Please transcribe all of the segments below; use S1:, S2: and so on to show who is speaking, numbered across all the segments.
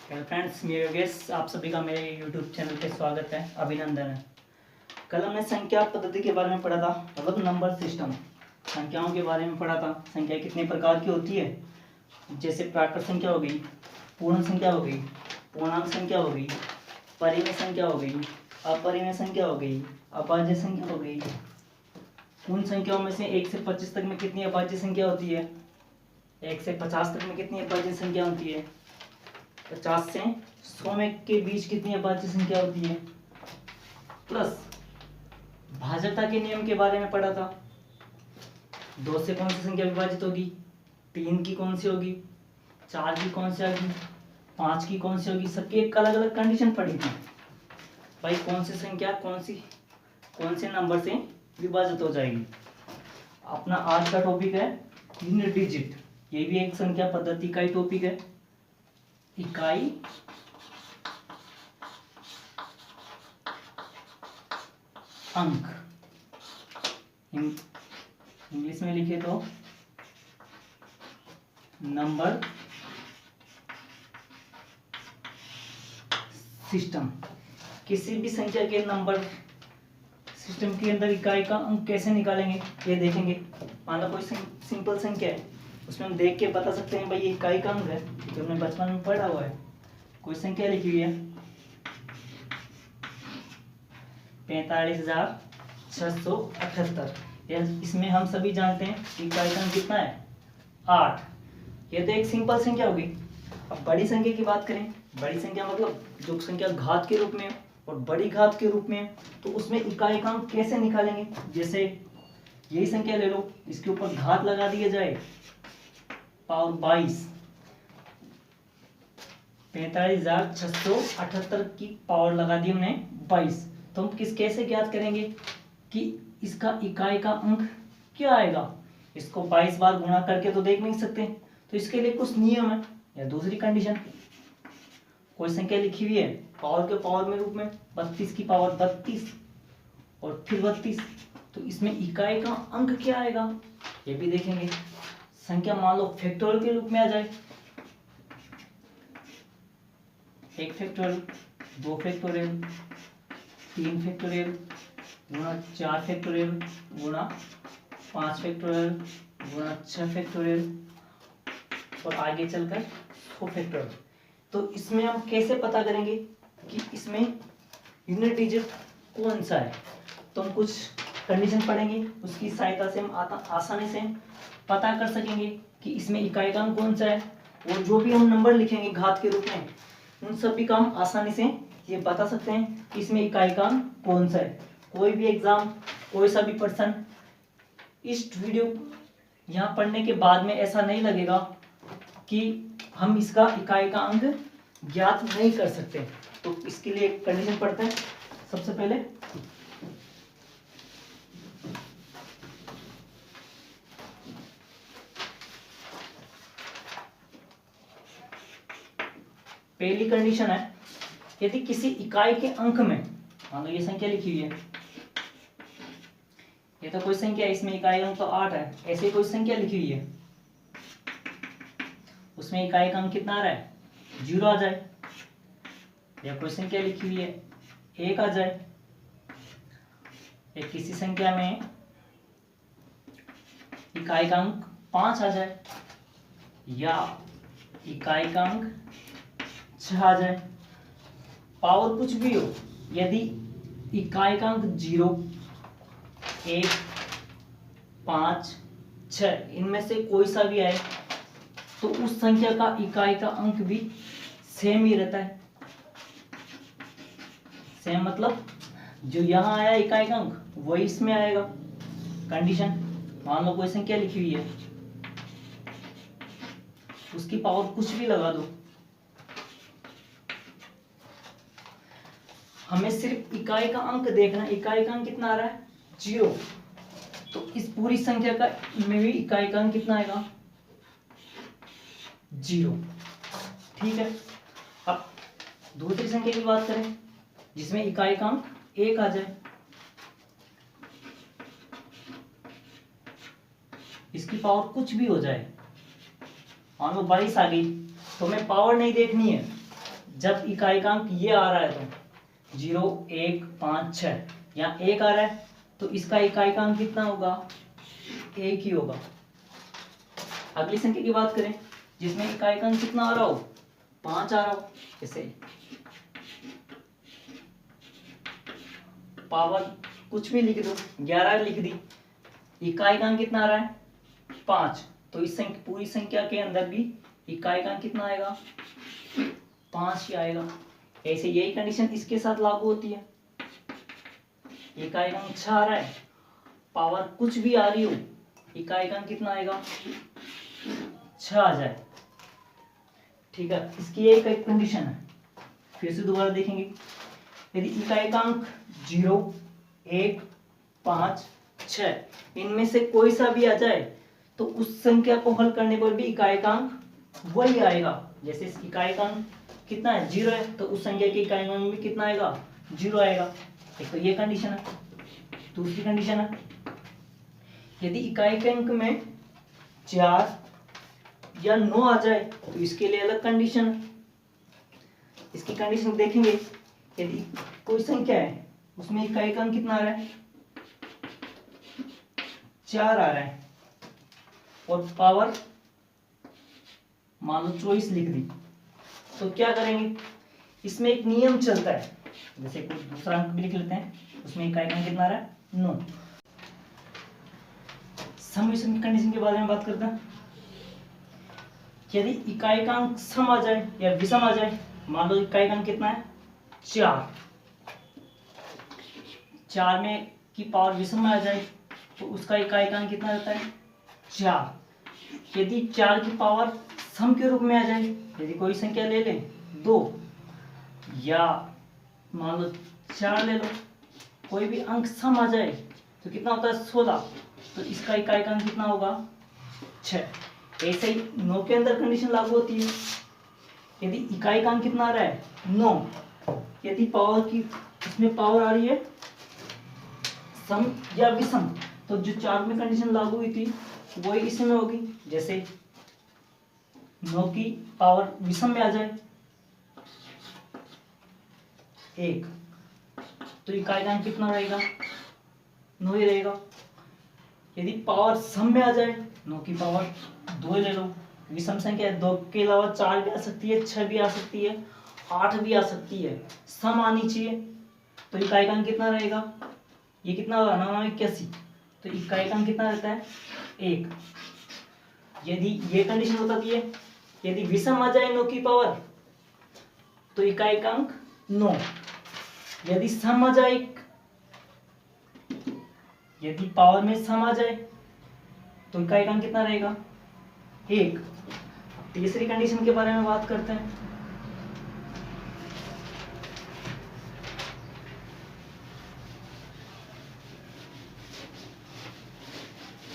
S1: Hello friends, मेरे guest आप सभी का मेरे यूट्यूब चैनल पे स्वागत है, अभिनंदन है। कल हमने संख्या पद्धति के बारे में पढ़ा था, मतलब नंबर सिस्टम। संख्याओं के बारे में पढ़ा था। संख्या कितने प्रकार की होती है, जैसे प्राकृत संख्या हो गई, पूर्ण संख्या हो गई, पूर्णांक संख्या हो गई, परिमेय संख्या हो गई, अपरिमेय संख्या हो गई, अभाज्य संख्या हो गई। उन संख्याओं में से 1 से 25 तक में कितनी अभाज्य संख्या होती है, 1 से 50 तक में कितनी अभाज्य संख्या होती है, 50 से 100 में के बीच कितनी अभाज्य संख्या होती है। प्लस भाज्यता के नियम के बारे में पढ़ा था। 2 से कौन सी संख्या विभाजित होगी, 3 की कौन सी होगी, 4 की कौन सी होगी, 5 की कौन सी होगी। सबकी एक अलग अलग कंडीशन पढ़ी थी भाई, कौन सी संख्या कौन से नंबर से विभाजित हो जाएगी। अपना आज का टॉपिक है यूनिट डिजिट। ये भी एक संख्या पद्धति का ही टॉपिक है। इकाई अंक, इंग्लिश में लिखे तो नंबर सिस्टम। किसी भी संख्या के नंबर सिस्टम के अंदर इकाई का अंक कैसे निकालेंगे ये देखेंगे। मान लो कोई सिंपल संख्या है, उसमें हम देख के बता सकते हैं भाई ये इकाई का अंक है, जो हमने बचपन में पढ़ा हुआ है। कोई संख्या लिखी हुई है 45,678, इसमें हम सभी जानते हैं इकाई का अंक कितना है, 8। ये तो एक सिंपल संख्या होगी। अब बड़ी संख्या की बात करें, बड़ी संख्या मतलब जो संख्या घात के रूप में और बड़ी घात के रूप में, तो उसमें इकाई का अंक कैसे निकालेंगे। जैसे यही संख्या ले लो, इसके ऊपर घात लगा दिया जाए, पावर 22, 45,678 की पावर लगा दी हमने 22। तो हम कैसे ज्ञात करेंगे कि इसका इकाई का अंक क्या आएगा। इसको 22 बार गुणा करके तो देख नहीं सकते, तो इसके लिए कुछ नियम है। या दूसरी कंडीशन, कोई संख्या लिखी हुई है पावर के पावर में रूप में 32 की पावर 32 और फिर 32, तो इसमें इकाई का अंक क्या आएगा ये भी देखेंगे। संख्या मान लो फैक्टोरियल के रूप में आ जाए, 1 फैक्टोरियल, 2 फैक्टोरियल, 3 फैक्टोरियल गुणा 4 फैक्टोरियल गुणा 5 फैक्टोरियल गुणा 6 फैक्टोरियल और आगे चलकर 100 फैक्टोरियल। तो इसमें हम कैसे पता करेंगे कि इसमें यूनिट डिजिट कौन सा है। तो हम कुछ कंडीशन पढ़ेंगे, उसकी सहायता से हम आसानी से पता कर सकेंगे कि इसमें इकाई का अंक कौन सा है। और जो भी हम नंबर लिखेंगे घात के रूप में, उन सभी का हम आसानी से ये बता सकते हैं कि इसमें इकाई का अंक कौन सा है। कोई भी एग्जाम, कोई सा भी पर्सन इस वीडियो यहाँ पढ़ने के बाद में ऐसा नहीं लगेगा कि हम इसका इकाई का अंक ज्ञात नहीं कर सकते। तो इसके लिए एक कंडीशन पढ़ते हैं। सबसे पहले पहली कंडीशन है, यदि किसी इकाई के अंक में, मान लो ये संख्या लिखी हुई है, ये तो कोई संख्या है, इसमें इकाई अंक तो 8 है। ऐसे कोई संख्या लिखी हुई है, उसमें इकाई का अंक कितना आ रहा है, 0 आ जाए। या कोई संख्या लिखी हुई है 1 आ जाए। या किसी संख्या में इकाई का अंक 5 आ जाए, या इकाई का अंक 6 आ जाए। पावर कुछ भी हो, यदि इकाई का अंक 0, 1, 5, 6 इनमें से कोई सा भी आए, तो उस संख्या का इकाई का अंक भी सेम ही रहता है। सेम मतलब जो यहाँ आया इकाई का अंक वही इसमें आएगा। कंडीशन, मान लो कोई संख्या लिखी हुई है, उसकी पावर कुछ भी लगा दो, हमें सिर्फ इकाई का अंक देखना। इकाई का अंक कितना आ रहा है, 0। तो इस पूरी संख्या का में भी इकाई का अंक कितना आएगा, 0। ठीक है। अब दूसरी संख्या की बात करें जिसमें इकाई का अंक 1 आ जाए, इसकी पावर कुछ भी हो जाए, मान लो 22 आ गई, तो हमें पावर नहीं देखनी है, जब इकाइकांक ये आ रहा है तो 0 1 5 6, यहाँ 1 आ रहा है तो इसका इकाइकांक कितना होगा, 1 ही होगा। अगली संख्या की बात करें जिसमें इकाइकांक कितना आ रहा हो, 5 आ रहा हो, जैसे पावर कुछ भी लिख दो, 11 लिख दी, इकाइकांक कितना आ रहा है, 5, तो इस पूरी संख्या के अंदर भी इकाइकांक कितना आएगा, 5 ही आएगा। ऐसे यही कंडीशन इसके साथ लागू होती है। इकाइकांक 6 आ रहा है, पावर कुछ भी आ रही हो, इकाइकांक कितना आएगा, 6 आ जाए। ठीक है, इसकी एक कंडीशन है, फिर से दोबारा देखेंगे। यदि इकाइकांक 0 1 5 6 इनमें से कोई सा भी आ जाए तो उस संख्या को हल करने पर भी इकाइकांक वही आएगा। जैसे इस इकाइकांक कितना है, 0 है, तो उस संख्या के इकाइकांक भी कितना आएगा, 0 आएगा। एक तो ये कंडीशन है। दूसरी कंडीशन है, यदि इकाइकांक में 4 या 9 आ जाए तो इसके लिए अलग कंडीशन है। इसकी कंडीशन देखेंगे, यदि कोई संख्या है उसमें इकाइकांक कितना आ रहा है, 4 आ रहा है और पावर मान लो 24 लिख दी, तो क्या करेंगे, इसमें एक नियम चलता है। जैसे कुछ दूसरा अंक भी लिख लेते हैं, उसमें इकाइकांक कितना आ रहा है, 9। सम विषम की कंडीशन के बारे में बात करते हैं। यदि इकाइकांक सम आ जाए या विषम आ जाए, मान लो इकाइकांक कितना है, 4, 4 में की पावर विषम में आ जाए तो उसका इकाइकांक कितना रहता है, 4। यदि 4 की पावर सम के रूप में आ जाए, यदि कोई संख्या ले लें 2 या मान लो 4 ले लो, कोई भी अंक सम आ जाए तो कितना होता है, 16, तो इसका इकाइकांक कितना होगा, 6। ऐसे ही 9 के अंदर कंडीशन लागू होती है। यदि इकाइकांक कितना आ रहा है, 9, यदि पावर की इसमें पावर आ रही है सम या विषम, तो जो 4 में कंडीशन लागू हुई थी वही इसमें होगी। जैसे 9 की पावर विषम में आ जाए 1, तो इकाइकांक कितना रहेगा, 9 ही रहेगा। यदि पावर सम में आ जाए, 9 की पावर 2 ले लो, विषम संख्या है, 2 के अलावा 4 भी आ सकती है, 6 भी आ सकती है, 8 भी आ सकती है, सम आनी चाहिए, तो इकाइकांक कितना रहेगा, ये कितना होगा, 9 81, तो इकाइकांक कितना रहता है, 1। यदि ये कंडीशन बताती है, यदि विषम आ जाए 9 की पावर तो इकाइकांक 9, यदि सम आ जाए, यदि पावर में सम आ जाए तो इकाइकांक कितना रहेगा, 1। तीसरी कंडीशन के बारे में बात करते हैं।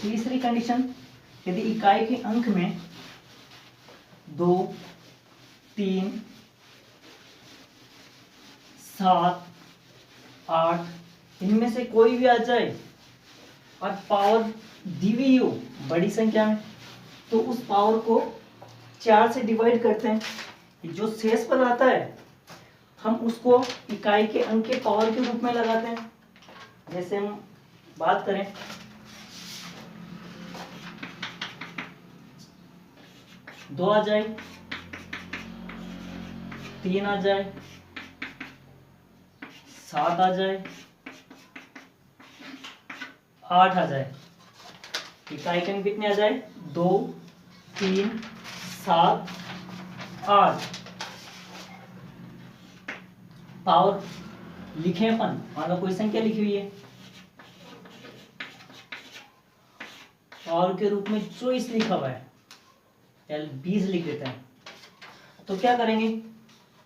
S1: तीसरी कंडीशन, यदि इकाई के अंक में 2 3 7 8 इनमें से कोई भी आ जाए और पावर दी हुई हो बड़ी संख्या में, तो उस पावर को 4 से डिवाइड करते हैं। जो शेष पर आता है हम उसको इकाई के अंक के पावर के रूप में लगाते हैं। जैसे हम बात करें, दो आ जाए, 3 आ जाए, 7 आ जाए, 8 आ जाए, इकाई के अंक कितने आ जाए, 2 3 7 8। पावर लिखे अपन, मान लो कोई संख्या लिखी हुई है, पावर के रूप में 24 लिखा हुआ है, 20 लिख देते हैं। तो क्या करेंगे,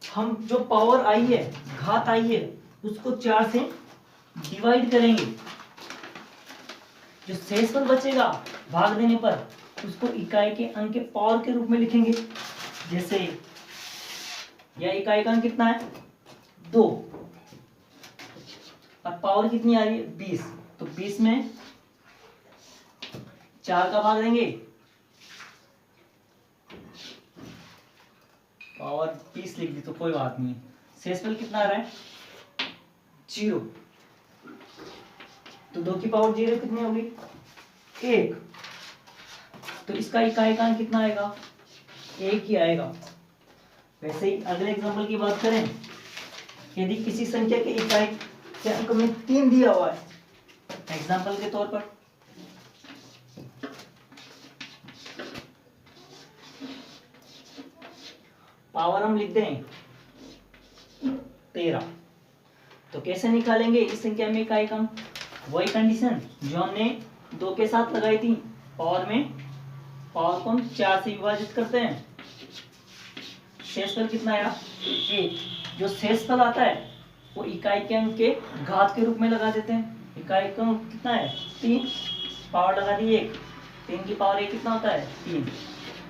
S1: हम जो पावर आई है, घात आई है, उसको 4 से डिवाइड करेंगे। जो शेष पर बचेगा भाग देने पर उसको इकाई के अंक के पावर के रूप में लिखेंगे। जैसे यह इकाई का अंक कितना है, 2, और पावर कितनी आ रही है, 20, तो 20 में 4 का भाग देंगे पावर 20 लिख दी तो कोई बात नहीं। शेषफल कितना आ रहा है? 0। तो 2 की पावर 0 कितनी होगी? 1। तो इसका इकाईकांक कितना आएगा? 1 ही आएगा। वैसे ही अगले एग्जांपल की बात करें, यदि किसी संख्या के इकाई के अंक में 3 दिया हुआ है, एग्जांपल के तौर पर पावर हम लिख दें 13, तो कैसे निकालेंगे इस संख्या में इकाईकांक? वही कंडीशन जो हमने 2 के साथ लगाई थी, पावर को हम 4 से विभाजित करते हैं। शेषफल कितना आया? 1। जो शेषफल आता है वो इकाई के अंक के घात के रूप में लगा देते हैं। इकाई का अंक कितना है? 3, पावर लगा दी 1, 3 की पावर 1 कितना होता है? 3।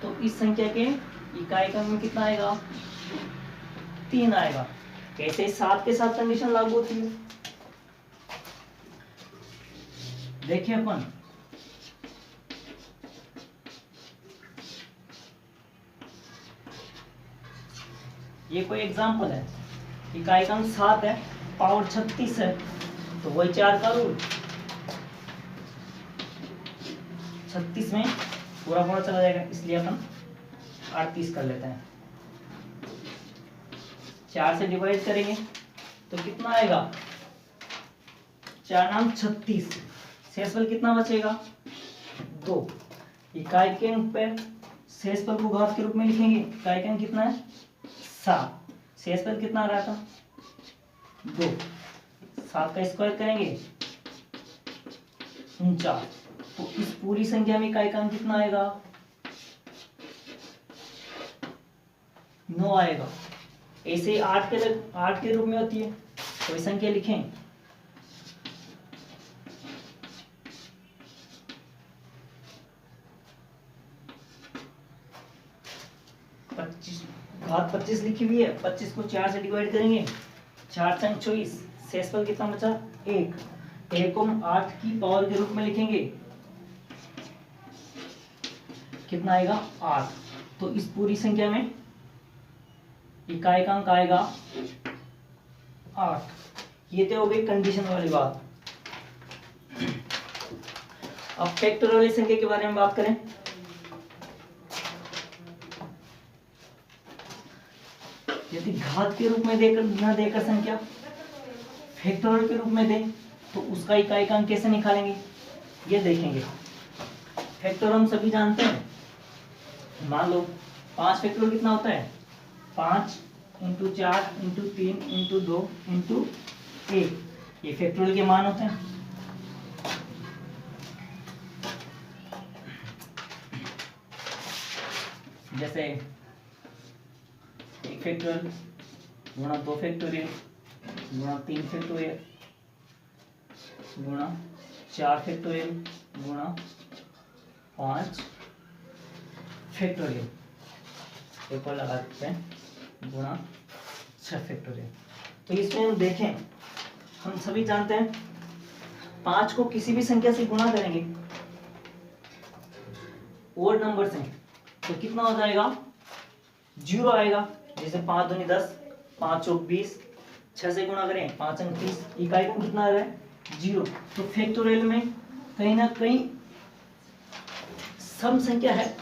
S1: तो इस संख्या के इकाई का अंक कितना आएगा? 3 आएगा। कैसे 7 के साथ कंडीशन लागू होती है? देखिए अपन, ये कोई एग्जांपल है, इकाई का अंक 7 है, पावर 36 है, तो वही 4 का रूल, 36 में पूरा पूरा चला जाएगा, इसलिए अपन 38 कर लेते हैं। 4 से डिवाइड करेंगे तो कितना आएगा? 4 नाम 36। शेषफल कितना बचेगा? 2। इकाई के अंक पे शेषफल को घात के रूप में लिखेंगे। इकाई का अंक कितना है? 7। शेषफल कितना आ रहा था? 2। 7 का स्क्वायर करेंगे 49। तो इस पूरी संख्या में इकाई का अंक कितना आएगा? 9 आएगा। ऐसे ही 8 के रूप में होती है, कोई संख्या लिखें। घात 25 लिखी हुई है, 25 को 4 से डिवाइड करेंगे, 4 चंग 24। शेषफल कितना बचा? 1। 1 को हम 8 की पावर के रूप में लिखेंगे, कितना आएगा? 8। तो इस पूरी संख्या में इकाई का अंक आएगा 8। ये तो हो गई कंडीशन वाली बात। अब फैक्टर वाली संख्या के बारे में बात करें। यदि घात के रूप में देकर न देकर संख्या फैक्टोरियल के रूप में दे तो उसका इकाई का अंक कैसे निकालेंगे ये देखेंगे। फैक्टर हम सभी जानते हैं। मान लो 5 फैक्टोरियल कितना होता है? 5 × 4 × 3 × 2 × 1, ये फैक्टोरियल के मान होते हैं। जैसे 1 फैक्टोरियल गुणा 2 फैक्टोरियल गुणा 3 फैक्टोरियल गुणा 4 फैक्टोरियल गुणा 5 फैक्टोरियल, एक और लगा देते हैं गुणा 6 फैक्टोरियल। तो इसमें हम देखें, हम सभी जानते हैं 5 को किसी भी संख्या से गुणा करेंगे ओड नंबर से तो कितना हो जाएगा? 0 आएगा। जैसे 5 दूनी 10, 5 चौक 20, 6 से गुणा करें 5 अंक 30, इकाई को कितना आ रहा है? 0। तो फैक्टोरियल में कहीं ना कहीं सम संख्या है,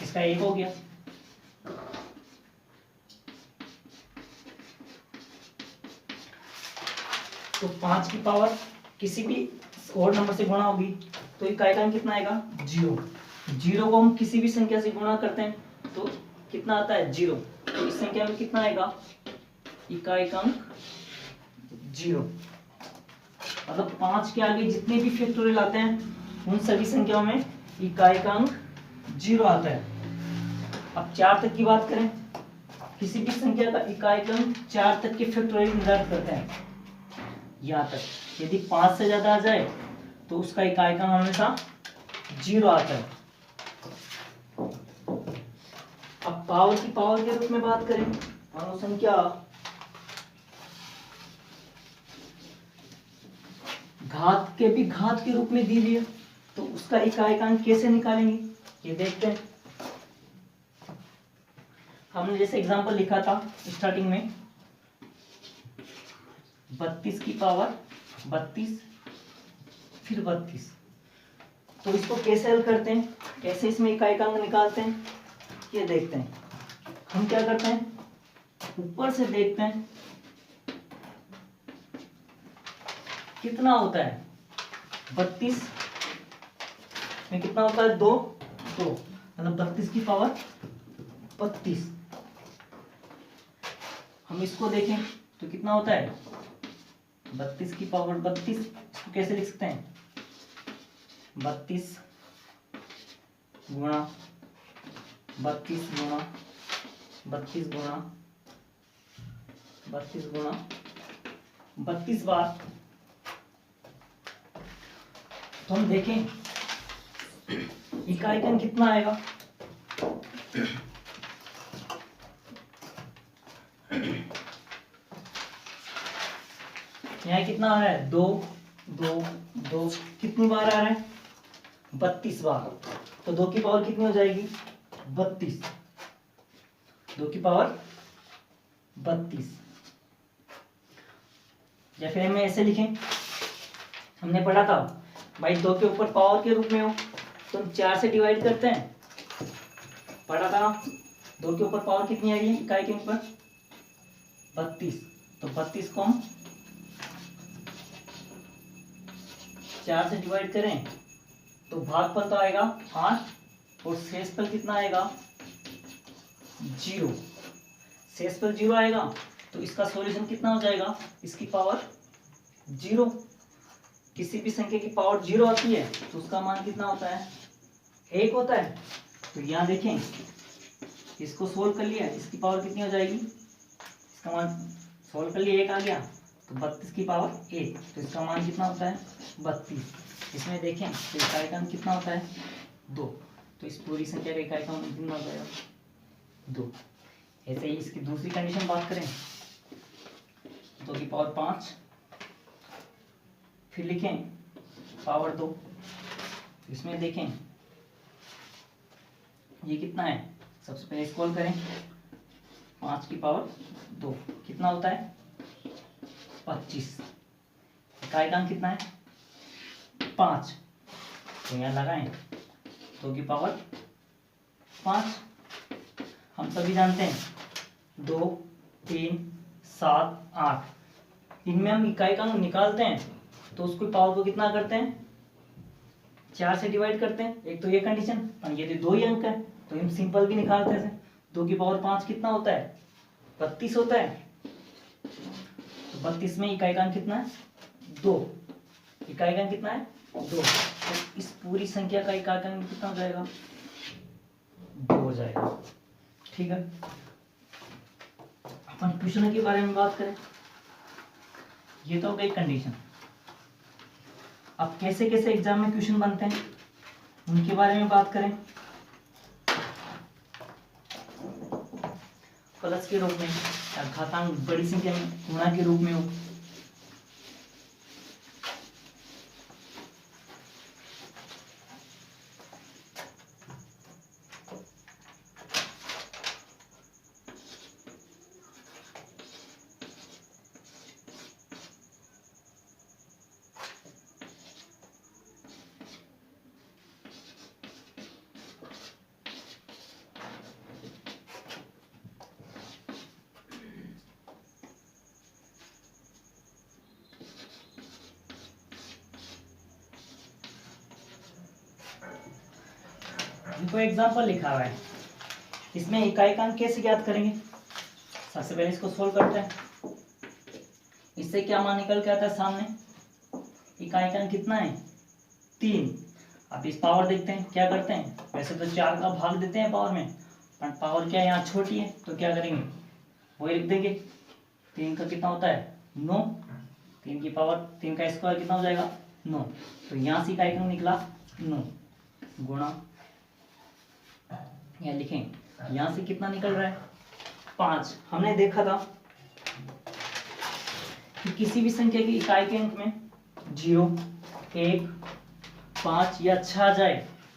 S1: इसका 1 हो गया। तो 5 की पावर किसी भी ओड नंबर से गुणा होगी तो इकाई का अंक कितना आएगा? 0। 0 को हम किसी भी संख्या से गुणा करते हैं तो कितना आता है? 0। तो इस संख्या में कितना आएगा? इकाई का अंक 0। मतलब 5 के आगे जितने भी फैक्टोरियल आते हैं उन सभी संख्याओं में इकाई का अंक 0 आता है। अब 4 तक की बात करें, किसी भी संख्या का इकाई का अंक 4 तक के फैक्टोरियल निर्धारित करते हैं यहाँ तक। यदि 5 से ज्यादा आ जाए तो उसका इकाई का अंक हमेशा 0 आता है। अब पावर की पावर के रूप में बात करें, मानो संख्या घात के रूप में दी हुई है तो उसका इकाई का अंक कैसे निकालेंगे ये देखते हैं। हमने जैसे एग्जांपल लिखा था स्टार्टिंग में 32 की पावर 32 फिर 32, तो इसको कैसे हल करते हैं, कैसे इसमें इकाई का अंक निकालते हैं, ये देखते हैं। हम क्या करते हैं, ऊपर से देखते हैं कितना होता है 32 में, कितना होता है 2, मतलब 32 की पावर 32। हम इसको देखें तो कितना होता है 32 की पावर 32, इसको कैसे लिख सकते हैं 32 गुणा 32 गुणा 32 गुणा 32 गुणा 32 बार। तो हम देखें इकाई का कितना आएगा, यहाँ कितना आ रहा है 2 2 2, कितनी बार आ रहा है 32 बार। तो 2 की पावर कितनी हो जाएगी 32, 2 की पावर 32। या फिर हमें ऐसे लिखें, हमने पढ़ा था भाई 2 के ऊपर पावर के रूप में हो तो हम 4 से डिवाइड करते हैं, पढ़ा था 2 के ऊपर पावर कितनी आएगी इकाई के ऊपर 32, तो 32 को हम 4 से डिवाइड करें तो भागफल तो आएगा 8 और शेषफल कितना आएगा 0, शेषफल 0 आएगा। तो इसका सॉल्यूशन कितना हो जाएगा, इसकी पावर 0। किसी भी संख्या की पावर 0 आती है तो उसका मान कितना होता है 1 होता है। तो यहाँ देखें इसको सोल्व कर लिया, इसकी पावर कितनी हो जाएगी, इसका मान सोल्व कर लिया 1 आ गया, तो 32 की पावर 1, तो इसका मान कितना होता है 32। इसमें देखें तो इकाई का मान कितना होता है 2, तो इस पूरी संख्या का इकाई का मान कितना हो जाएगा 2। ऐसे ही इसकी दूसरी कंडीशन बात करें 2 की पावर 5, फिर लिखें पावर 2, इसमें देखें ये कितना है, सबसे पहले इसको करें 5 की पावर 2 कितना होता है 25, इकाई का अंक कितना है 5, तो यहाँ लगाएं 2 की पावर 5। हम सभी जानते हैं 2 3 7 8, इनमें हम इकाई का अंक निकालते हैं तो उसको पावर को कितना करते हैं 4 से डिवाइड करते हैं। एक तो ये कंडीशन, और यदि 2 ही अंक है तो हम सिंपल भी निकालते हैं। 2 की पावर 5 कितना होता है 32 होता है, तो 32 में इकाई का अंक कितना है 2, इकाई का अंक कितना है 2, तो इस पूरी संख्या का इकाई का अंक कितना हो जाएगा 2 हो जाएगा। ठीक है, अपन क्वेश्चन के बारे में बात करें, ये तो हो गई कंडीशन। अब कैसे कैसे एग्जाम में क्वेश्चन बनते हैं उनके बारे में बात करें। प्लस के रूप में या घातांक बड़ी संख्या में गुणा के रूप में हो, देखो एग्जाम्पल लिखा हुआ है, इसमें इकाई का अंक कैसे ज्ञात करेंगे। सबसे पहले इसको सोल्व करते हैं, इससे क्या मान निकल के आता है सामने, इकाई का अंक कितना है 3। अब इस पावर देखते हैं क्या करते हैं, वैसे तो 4 का भाग देते हैं पावर में, पर पावर क्या यहाँ छोटी है तो क्या करेंगे वही लिख देंगे। 3 का कितना होता है 9, 3 की पावर 3 का स्क्वायर कितना हो जाएगा 9, तो यहाँ से इकाई का अंक निकला 9 गुणा, या लिखें यहां से कितना निकल रहा है 5। हमने देखा था कि किसी भी संख्या की इकाई के अंक में 0 1 5 या 6 आ जाए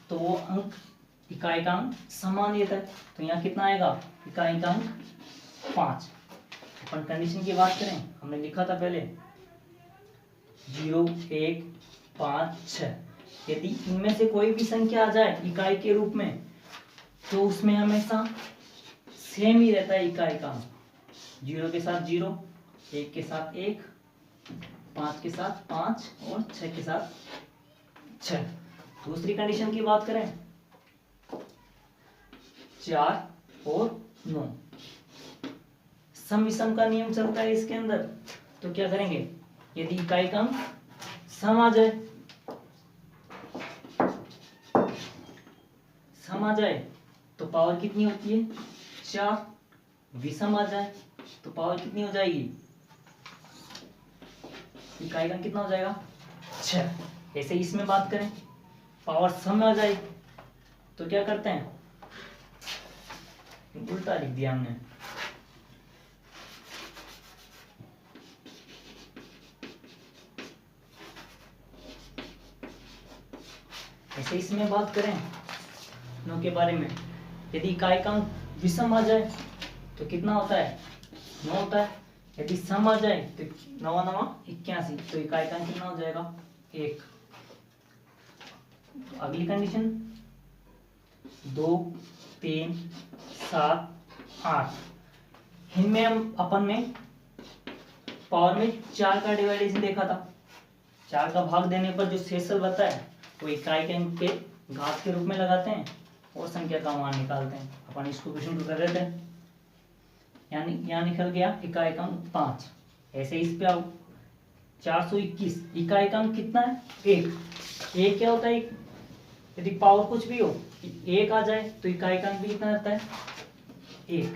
S1: तो वो अंक इकाइकांक समान देता है, तो यहाँ कितना आएगा, इकाइकांक 5। अपन कंडीशन की बात करें, हमने लिखा था पहले 0, 1, 5, 6। यदि इनमें से कोई भी संख्या आ जाए इकाई के रूप में, तो उसमें हमेशा सेम ही रहता है इकाइकांक। 0 के साथ 0, 1 के साथ 1, 5 के साथ 5 और 6 के साथ 6। दूसरी कंडीशन की बात करें, 4 और 9, सम विषम का नियम चलता है इसके अंदर। तो क्या करेंगे, यदि इकाइकांक सम आ जाए, तो पावर कितनी होती है, 4। विषम आ जाए तो पावर कितनी हो जाएगी, इकाइकांक कितना हो जाएगा, 6। ऐसे इसमें बात करें, पावर सम आ जाए तो क्या करते हैं, उल्टा लिख दिया हमने। ऐसे इसमें बात करें 9 के बारे में, यदि इकाइकांक विषम आ जाए तो कितना होता है, 9 होता है। यदि सम आ जाए तो 9 9 81, तो इकाइकांक कितना हो जाएगा, 1। अगली कंडीशन 2, 3, 7, 8। इनमें हम अपन में पावर में 4 का डिवाइडेशन देखा था। 4 का भाग देने पर जो शेषफल बता है वो इकाइकांक के घात के रूप में लगाते हैं और संख्या का मान निकालते हैं। अपन इसको क्वेश्चन को कर रहे थे, यानी यहाँ निकल गया इकाइकांक 5। ऐसे इस पे आओ, 421, इकाइकांक कितना है, 1। एक क्या होता है, यदि पावर कुछ भी हो 1 आ जाए तो इकाइकांक भी कितना रहता है, 1।